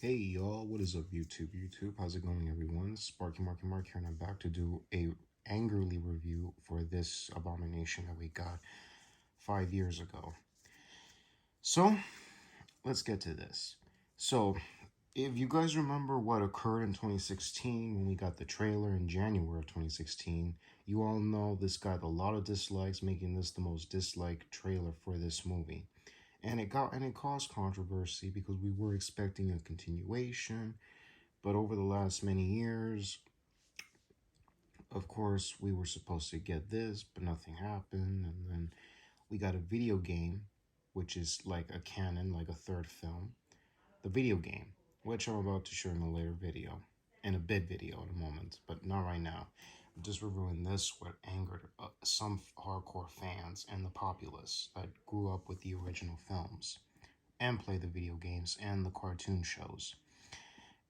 Hey y'all, what is up YouTube? How's it going everyone? Sparky Mark here, and I'm back to do a angrily review for this abomination that we got 5 years ago. So, let's get to this. So, if you guys remember what occurred in 2016 when we got the trailer in January of 2016, you all know this got a lot of dislikes, making this the most disliked trailer for this movie. And it caused controversy because we were expecting a continuation. But over the last many years, of course, we were supposed to get this, but nothing happened. And then we got a video game, which is like a canon, like a third film. The video game, which I'm about to show in a later video, in a bit video in a moment, but not right now. I'm just reviewing this, what angered some hardcore fans and the populace that grew up with the original films and play the video games and the cartoon shows,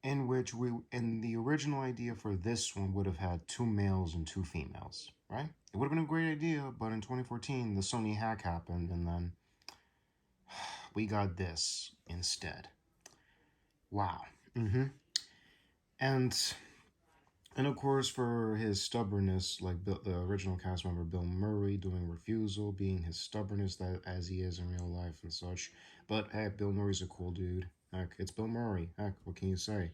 in which the original idea for this one would have had 2 males and 2 females, right? It would have been a great idea, but in 2014 the Sony hack happened, and then we got this instead. Wow. And of course, for his stubbornness, like the original cast member Bill Murray doing Refusal, being his stubbornness that as he is in real life and such. But hey, Bill Murray's a cool dude. Heck, it's Bill Murray. Heck, what can you say?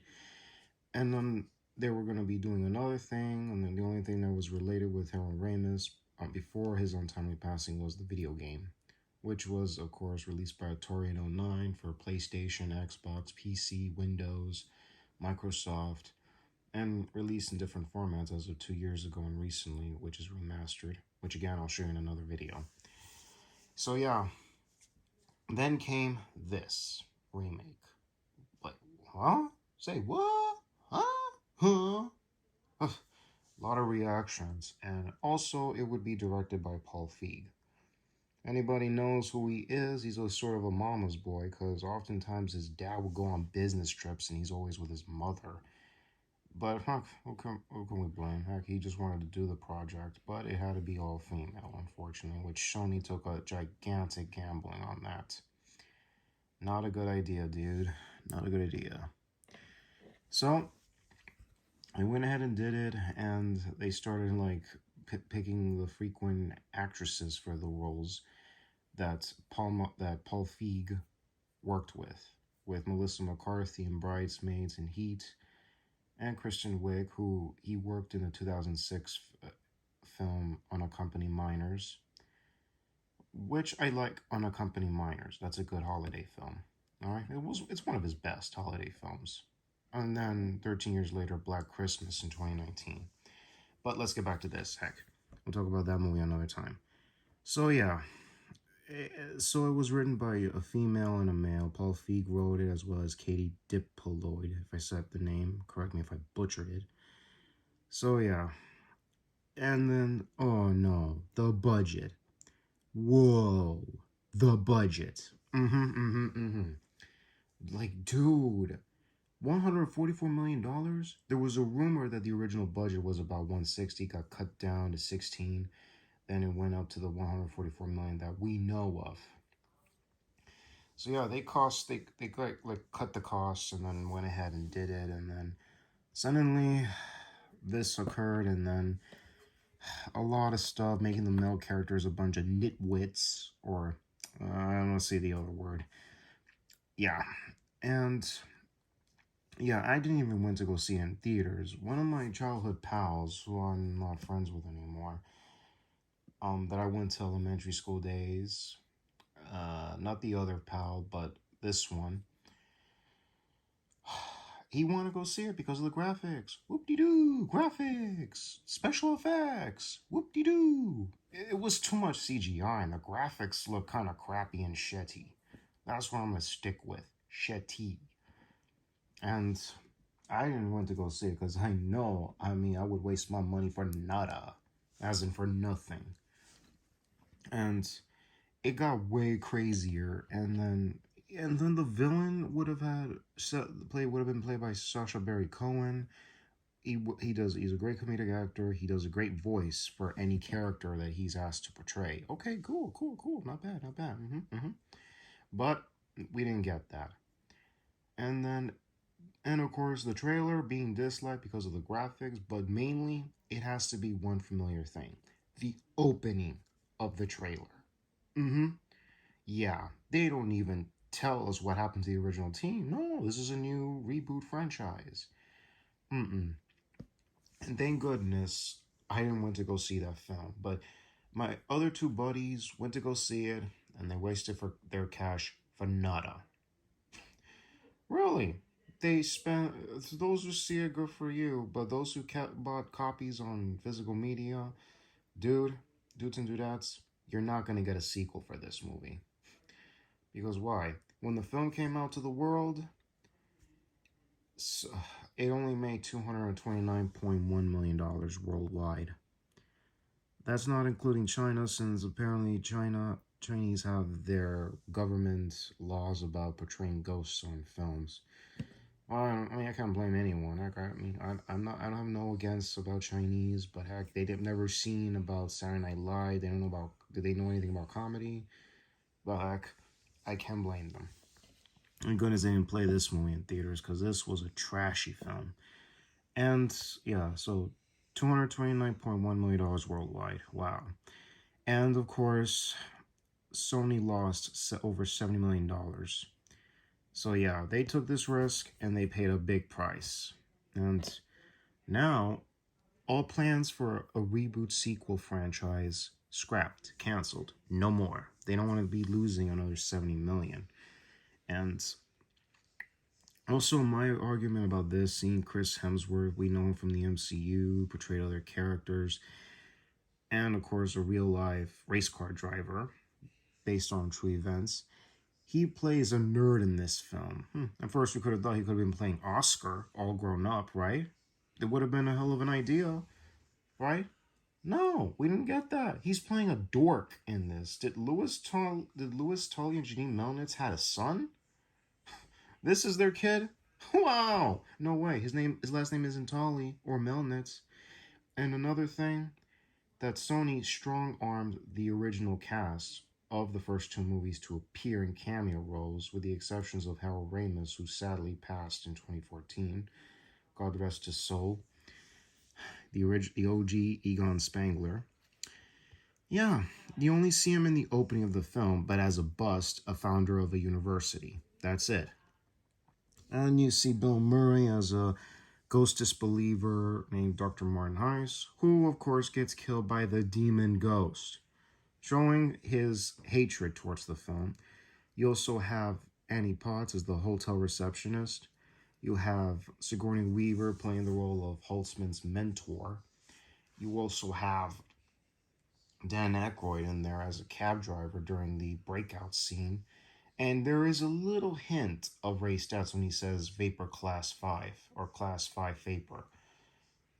And then they were going to be doing another thing, and then the only thing that was related with Ramis before his untimely passing was the video game, which was, of course, released by Atari in '09 for PlayStation, Xbox, PC, Windows, Microsoft, and released in different formats as of 2 years ago and recently, which is remastered, which again I'll show you in another video. So yeah, then came this remake. But, huh? Say what? Huh? A lot of reactions, and also it would be directed by Paul Feig. Anybody knows who he is, he's a sort of a mama's boy, because oftentimes his dad would go on business trips and he's always with his mother. But heck, who can we blame? Heck, he just wanted to do the project, but it had to be all female, unfortunately, which Sony took a gigantic gambling on that. Not a good idea, dude. Not a good idea. So, I went ahead and did it, and they started like picking the frequent actresses for the roles that Paul Feig worked with Melissa McCarthy in Bridesmaids and Heat, and Kristen Wiig, who he worked in the 2006 film Unaccompanied Minors, which I like. Unaccompanied Minors. That's a good holiday film. All right, it's one of his best holiday films. And then 13 years later, Black Christmas in 2019. But let's get back to this. Heck, we'll talk about that movie another time. So yeah, so it was written by a female and a male. Paul Feig wrote it, as well as Katie Dipoloid, if I said the name. Correct me if I butchered it. So yeah, and then oh no, the budget. Whoa, the budget. Like, dude, $144 million. There was a rumor that the original budget was about 160, got cut down to 16, then it went up to the 144 million that we know of. So yeah, they like cut the costs and then went ahead and did it, and then suddenly this occurred, and then a lot of stuff, making the male characters a bunch of nitwits, or I don't want to say the other word. Yeah, and yeah, I didn't even went to go see it in theaters. One of my childhood pals, who I'm not friends with anymore, that I went to elementary school days, not the other pal, but this one, he wanted to go see it because of the graphics. Whoop-de-doo, graphics, special effects, whoop-de-doo. It was too much CGI, and the graphics look kind of crappy and shitty. That's what I'm going to stick with, shitty. And I didn't want to go see it because I would waste my money for nada, as in for nothing. And it got way crazier, and then the villain would have been played by Sacha Baron Cohen. He's a great comedic actor. He does a great voice for any character that he's asked to portray. Okay, cool. Not bad. But we didn't get that. And then And of course, the trailer being disliked because of the graphics, but mainly it has to be one familiar thing: the opening of the trailer. Mm hmm. Yeah, they don't even tell us what happened to the original team. No, this is a new reboot franchise. Mm mm. And thank goodness I didn't want to go see that film. But my other two buddies went to go see it, and they wasted for their cash for nada. Really? They spent, those who see it, good for you. But those who bought copies on physical media, dude, dudes and dudettes, you're not gonna get a sequel for this movie. Because why? When the film came out to the world, it only made $229.1 million worldwide. That's not including China, since apparently Chinese have their government laws about portraying ghosts on films. I mean, I can't blame anyone. I mean, I'm not. I don't have no against about Chinese, but heck, they've never seen about Saturday Night Live. They don't know about. Do they know anything about comedy? But heck, I can blame them. Thank goodness they didn't play this movie in theaters, because this was a trashy film. And yeah, so $229.1 million worldwide. Wow. And of course, Sony lost over $70 million. So yeah, they took this risk and they paid a big price. And now, all plans for a reboot sequel franchise scrapped, canceled, no more. They don't want to be losing another 70 million. And also, my argument about this, seeing Chris Hemsworth, we know him from the MCU, portrayed other characters, and of course, a real life race car driver based on true events. He plays a nerd in this film. At first, we could have thought he could have been playing Oscar, all grown up, right? It would have been a hell of an idea, right? No, we didn't get that. He's playing a dork in this. Did Louis Tully and Janine Melnitz had a son? This is their kid? Wow! No way. His last name isn't Tully or Melnitz. And another thing, that Sony strong armed the original cast of the first two movies to appear in cameo roles, with the exceptions of Harold Ramis, who sadly passed in 2014. God rest his soul. The OG Egon Spangler. Yeah, you only see him in the opening of the film, but as a bust, a founder of a university. That's it. And you see Bill Murray as a ghost disbeliever named Dr. Martin Heiss, who, of course, gets killed by the demon ghost, showing his hatred towards the film. You also have Annie Potts as the hotel receptionist. You have Sigourney Weaver playing the role of Holtzman's mentor. You also have Dan Aykroyd in there as a cab driver during the breakout scene. And there is a little hint of Ray stats when he says Vapor Class 5 or Class 5 Vapor.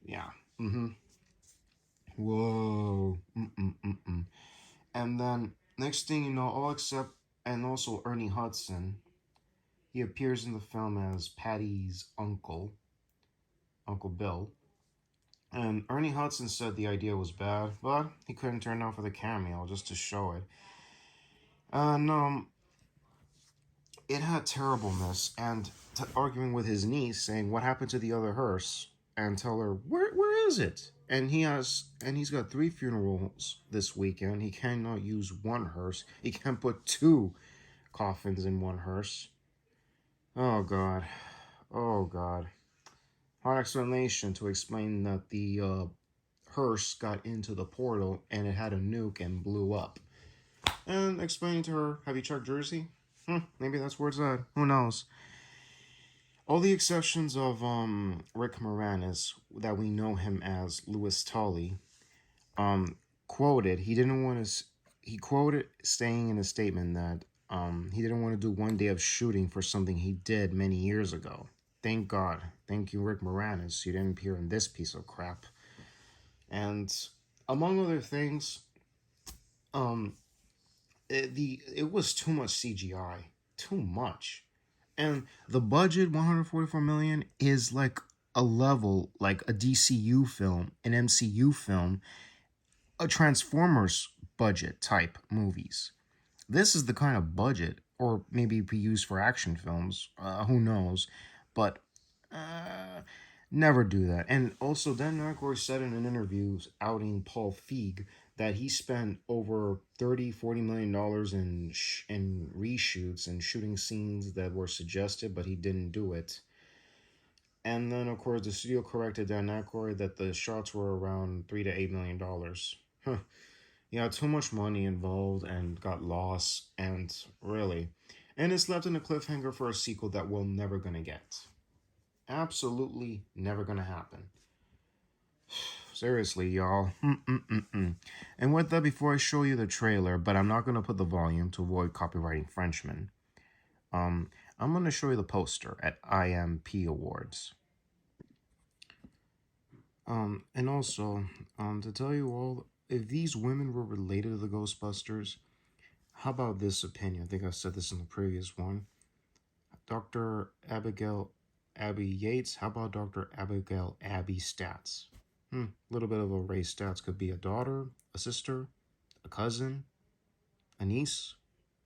Yeah. Mm-hmm. Whoa. Mm-mm-mm-mm. And then, next thing you know, all except, and also Ernie Hudson, he appears in the film as Patty's uncle, Uncle Bill. And Ernie Hudson said the idea was bad, but he couldn't turn down for the cameo just to show it. And it had terribleness, and arguing with his niece, saying, "What happened to the other hearse?" And tell her, "Where is it?" And he's got 3 funerals this weekend. He cannot use one hearse. He can't put 2 coffins in one hearse. Oh God, oh God. Hard explanation to explain that the hearse got into the portal and it had a nuke and blew up. And explaining to her, "Have you checked Jersey? Maybe that's where it's at. Who knows?" All the exceptions of Rick Moranis, that we know him as Louis Tully, um, quoted he didn't want to. He quoted saying in a statement that he didn't want to do one day of shooting for something he did many years ago. Thank God. Thank you, Rick Moranis. You didn't appear in this piece of crap. And among other things, um, it was too much CGI, too much, and the budget 144 million is like a level like a DCU film, an MCU film, a Transformers budget type movies. This is the kind of budget, or maybe be used for action films. Who knows? But Never do that. And also, Dan Aykroyd said in an interview outing Paul Feig that he spent over 30-40 million dollars in reshoots and shooting scenes that were suggested, but he didn't do it. And then, of course, the studio corrected Dan Aykroyd that the shots were around $3 to $8 million. Huh. Yeah, too much money involved and got lost, and really. And it's left in a cliffhanger for a sequel that we're never gonna get. Absolutely never gonna happen. Seriously, y'all. Mm-mm-mm-mm. And with that, before I show you the trailer, but I'm not gonna put the volume to avoid copyright infringement. I'm gonna show you the poster at IMP Awards. And also, to tell you all, if these women were related to the Ghostbusters, how about this opinion? I think I said this in the previous one. Dr. Abigail Abby Yates. How about Dr. Abigail Abby Stats? A little bit of a race stats. Could be a daughter, a sister, a cousin, a niece.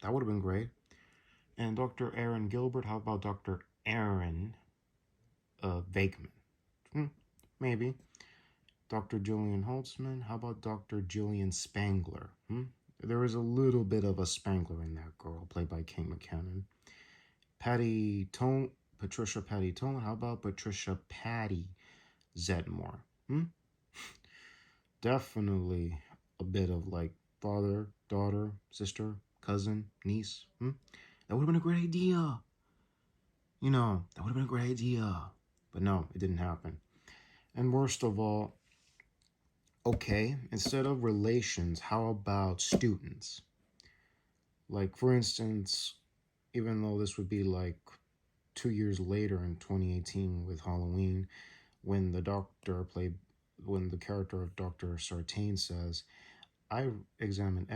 That would have been great. And Dr. Aaron Gilbert. How about Dr. Aaron Vakeman? Maybe. Dr. Jillian Holtzman. How about Dr. Jillian Spangler? There is a little bit of a Spangler in that girl, played by Kate McKinnon. Patricia Patty Tone. How about Patricia Patty Zedmore? Definitely a bit of like father, daughter, sister, cousin, niece. That would have been a great idea. That would have been a great idea. But no, it didn't happen. And worst of all, okay, instead of relations, how about students? Like, for instance, even though this would be like 2 years later in 2018 with Halloween, when when the character of Dr. Sartain says, I examine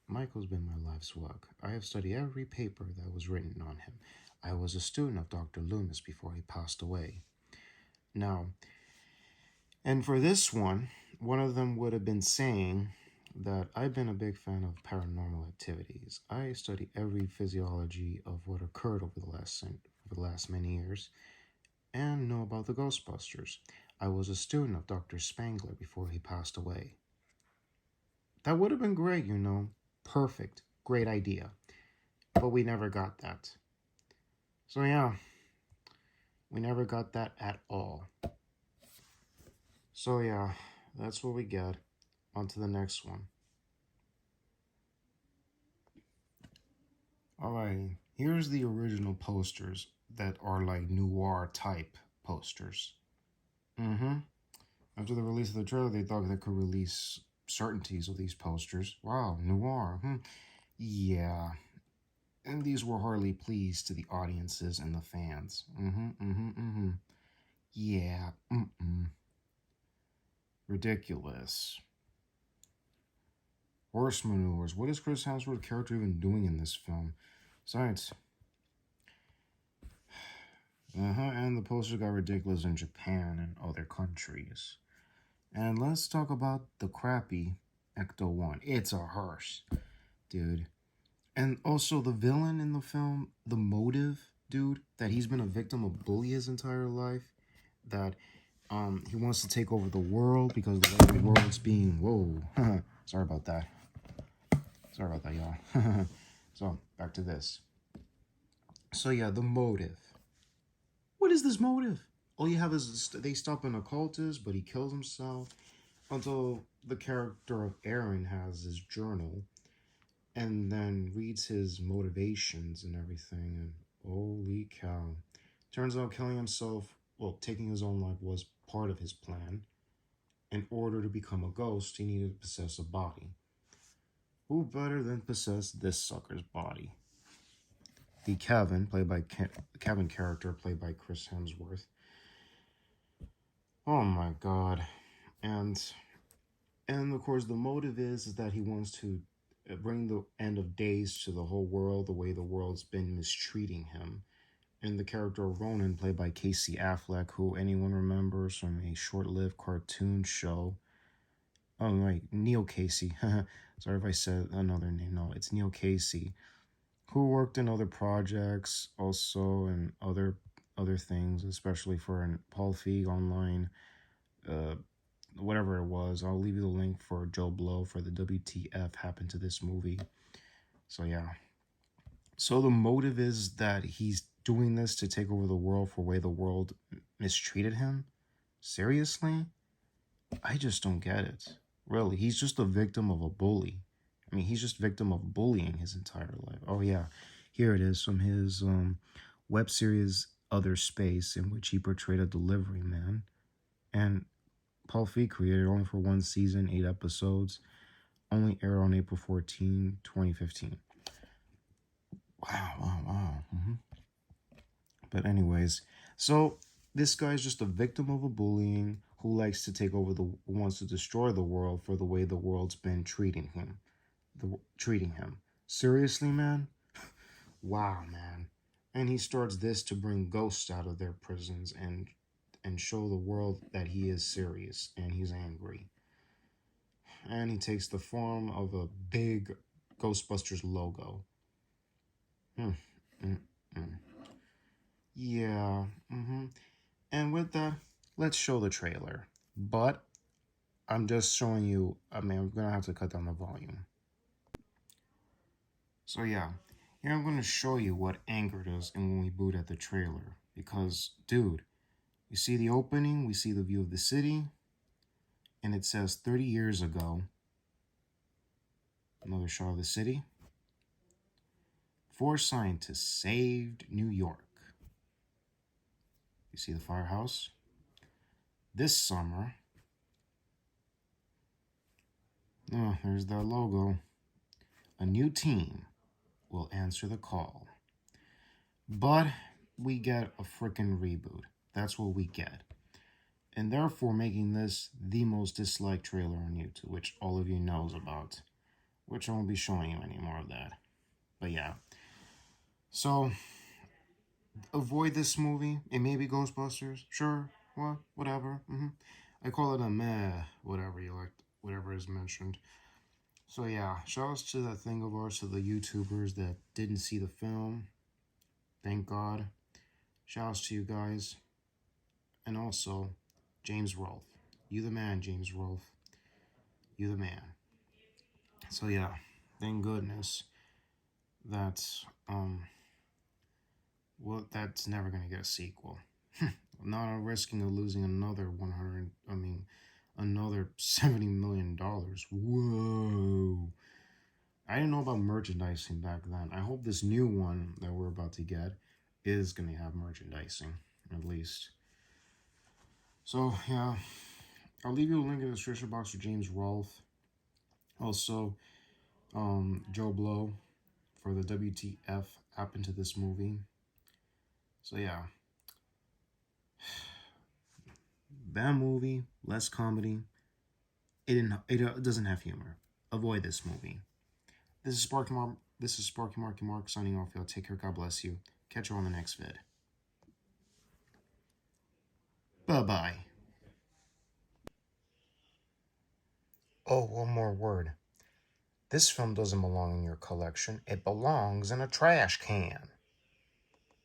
Michael's been my life's work. I have studied every paper that was written on him. I was a student of Dr. Loomis before he passed away. Now, and for this one of them would have been saying that I've been a big fan of paranormal activities. I study every physiology of what occurred over the last many years and know about the Ghostbusters. I was a student of Dr. Spangler before he passed away. That would have been great, Perfect. Great idea. But we never got that. So, yeah, we never got that at all. So, yeah, that's what we get. On to the next one. Alrighty, here's the original posters that are like noir type posters. After the release of the trailer, they thought they could release certainties of these posters. Wow, noir. Yeah. And these were hardly pleased to the audiences and the fans. Yeah. Ridiculous. Horse maneuvers. What is Chris Hemsworth's character even doing in this film? Besides. And the posters got ridiculous in Japan and other countries. And let's talk about the crappy Ecto 1. It's a hearse, dude. And also the villain in the film, the motive, dude, that he's been a victim of bully his entire life, that he wants to take over the world because the way the world's being, whoa, sorry about that, y'all. So back to this. So yeah, the motive. What is this motive? All you have is they stop an occultist, but he kills himself until the character of Aaron has his journal and then reads his motivations and everything, and holy cow. Turns out killing himself, taking his own life was part of his plan. In order to become a ghost, he needed to possess a body. Who better than possess this sucker's body? The Kevin, Kevin character, played by Chris Hemsworth. Oh my god. And of course the motive is that he wants to bring the end of days to the whole world the way the world's been mistreating him. And the character of Ronan, played by Casey Affleck, who anyone remembers from a short-lived cartoon show. Oh, right, Neil Casey. Sorry if I said another name. No, it's Neil Casey, who worked in other projects also and other other things, especially for an Paul Feig online, uh, whatever it was. I'll leave you the link for Joe Blow for the WTF happened to this movie. So yeah. So the motive is that he's doing this to take over the world for the way the world mistreated him. Seriously? I just don't get it. Really, he's just a victim of a bully. I mean, he's just victim of bullying his entire life. Oh yeah, here it is from his web series Other Space, in which he portrayed a delivery man. And Paul Feig created only for one season, 8 episodes, only aired on April 14, 2015. Wow, wow, wow. But anyways, so this guy's just a victim of a bullying who likes to take over who wants to destroy the world for the way the world's been treating him. Seriously, man? Wow, man. And he starts this to bring ghosts out of their prisons and show the world that he is serious and he's angry. And he takes the form of a big Ghostbusters logo. Hmm. Mm-mm. Yeah. And with that, let's show the trailer. But I'm just showing you, I mean, I'm going to have to cut down the volume. So yeah, here I'm going to show you what angered us and when we boot at the trailer. Because, dude, you see the opening, we see the view of the city, and it says 30 years ago. Another shot of the city. 4 scientists saved New York. You see the firehouse? This summer, oh, there's their logo. A new team will answer the call. But we get a freaking reboot. That's what we get. And therefore making this the most disliked trailer on YouTube, which all of you knows about. Which I won't be showing you any more of that. But yeah. So, avoid this movie. It may be Ghostbusters. Sure. What? Whatever. I call it a meh. Whatever you like. Whatever is mentioned. So yeah, shoutouts to that thing of ours, to the YouTubers that didn't see the film. Thank God. Shoutouts to you guys. And also, James Rolfe. You the man, James Rolfe. You the man. So yeah, thank goodness that well, that's never gonna get a sequel. Not risking of losing another 100. I mean, another $70 million. Whoa. I didn't know about merchandising back then. I hope this new one that we're about to get is gonna have merchandising, at least. So yeah, I'll leave you a link in the description box for James Rolfe. Also, Joe Blow for the WTF happened to this movie. So yeah, bad movie, less comedy. It doesn't have humor. Avoid this movie. This is Sparky Mark. This is Sparky Marky Mark signing off. Y'all take care. God bless you. Catch you on the next vid. Bye bye. Oh, one more word. This film doesn't belong in your collection. It belongs in a trash can.